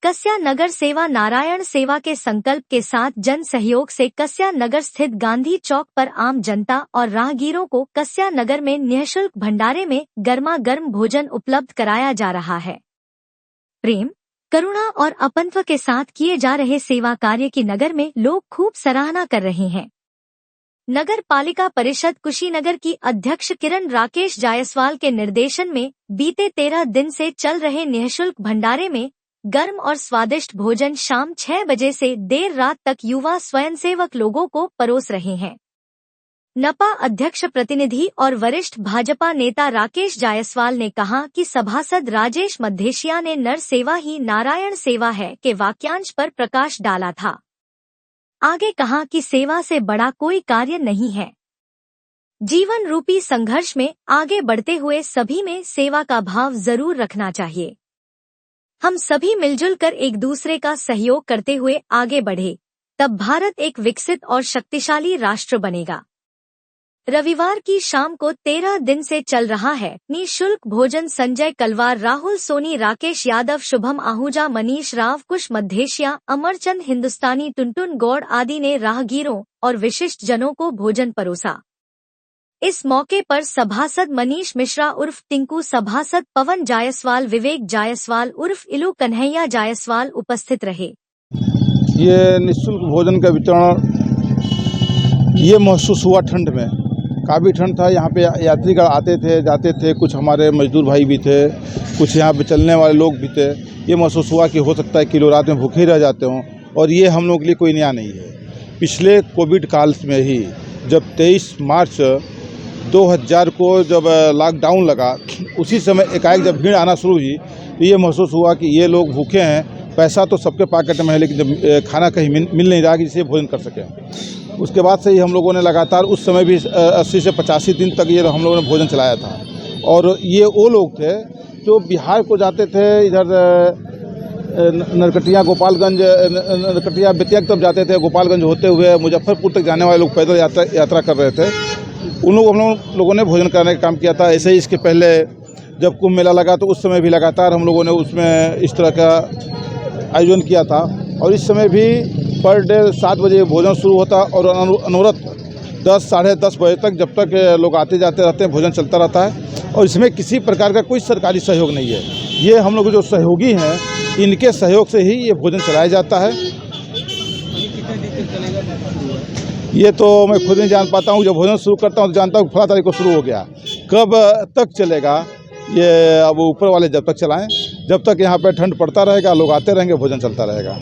कस्या नगर सेवा नारायण सेवा के संकल्प के साथ जन सहयोग से कस्या नगर स्थित गांधी चौक पर आम जनता और राहगीरों को कस्या नगर में निःशुल्क भंडारे में गर्मा गर्म भोजन उपलब्ध कराया जा रहा है। प्रेम, करुणा और अपनत्व के साथ किए जा रहे सेवा कार्य की नगर में लोग खूब सराहना कर रहे हैं। नगर पालिका परिषद कुशीनगर की अध्यक्ष किरण राकेश जायसवाल के निर्देशन में बीते 13 दिन से चल रहे निःशुल्क भंडारे में गर्म और स्वादिष्ट भोजन शाम 6 बजे से देर रात तक युवा स्वयंसेवक लोगों को परोस रहे हैं। नपा अध्यक्ष प्रतिनिधि और वरिष्ठ भाजपा नेता राकेश जायसवाल ने कहा कि सभासद राजेश मद्धेशिया ने नर सेवा ही नारायण सेवा है के वाक्यांश पर प्रकाश डाला था। आगे कहा कि सेवा से बड़ा कोई कार्य नहीं है। जीवन रूपी संघर्ष में आगे बढ़ते हुए सभी में सेवा का भाव जरूर रखना चाहिए। हम सभी मिलजुल कर एक दूसरे का सहयोग करते हुए आगे बढ़े, तब भारत एक विकसित और शक्तिशाली राष्ट्र बनेगा। रविवार की शाम को 13 दिन से चल रहा है निःशुल्क भोजन संजय कलवार, राहुल सोनी, राकेश यादव, शुभम आहूजा, मनीष राव, कुश मद्धेशिया, अमरचंद हिंदुस्तानी, टुनटुन गौड़ आदि ने राहगीरों और विशिष्ट जनों को भोजन परोसा। इस मौके पर सभासद मनीष मिश्रा उर्फ टिंकू, सभासद पवन जायसवाल, विवेक जायसवाल उर्फ इलू, कन्हैया जायसवाल उपस्थित रहे। ये निःशुल्क भोजन का वितरण ये महसूस हुआ ठंड में, काफ़ी ठंड था। यहाँ पे यात्रीगण आते थे जाते थे, कुछ हमारे मजदूर भाई भी थे, कुछ यहाँ पे चलने वाले लोग भी थे। ये महसूस हुआ कि हो सकता है कि लोग रात में भूखे रह जाते हों, और ये हम लोग के लिए कोई नया नहीं है। पिछले कोविड काल में ही जब 23 मार्च 2000 को जब लॉकडाउन लगा, उसी समय एकाएक जब भीड़ आना शुरू हुई तो ये महसूस हुआ कि ये लोग भूखे हैं। पैसा तो सबके पॉकेट में है, लेकिन जब खाना कहीं मिल नहीं रहा कि जिसे भोजन कर सकें। उसके बाद से ही हम लोगों ने लगातार उस समय भी 80 से 85 दिन तक ये हम लोगों ने भोजन चलाया था। और ये वो लोग थे जो बिहार को जाते थे, इधर नरकटिया गोपालगंज, नरकटिया बेतिया की तरफ जाते थे, गोपालगंज होते हुए मुजफ्फरपुर तक जाने वाले लोग पैदल यात्रा कर रहे थे। उन लोगों ने भोजन कराने का काम किया था। ऐसे ही इसके पहले जब कुंभ मेला लगा तो उस समय भी लगातार हम लोगों ने उसमें इस तरह का आयोजन किया था। और इस समय भी पर डे 7 बजे भोजन शुरू होता और अनवरत 10 साढ़े 10 बजे तक, जब तक लोग आते जाते रहते हैं, भोजन चलता रहता है। और इसमें किसी प्रकार का कोई सरकारी सहयोग नहीं है। ये हम लोग जो सहयोगी हैं, इनके सहयोग से ही ये भोजन चलाया जाता है। ये तो मैं खुद नहीं जान पाता हूँ। जब भोजन शुरू करता हूँ तो जानता हूँ फला तारीख को शुरू हो गया। कब तक चलेगा ये अब ऊपर वाले जब तक चलाएं, जब तक यहाँ पे ठंड पड़ता रहेगा, लोग आते रहेंगे, भोजन चलता रहेगा।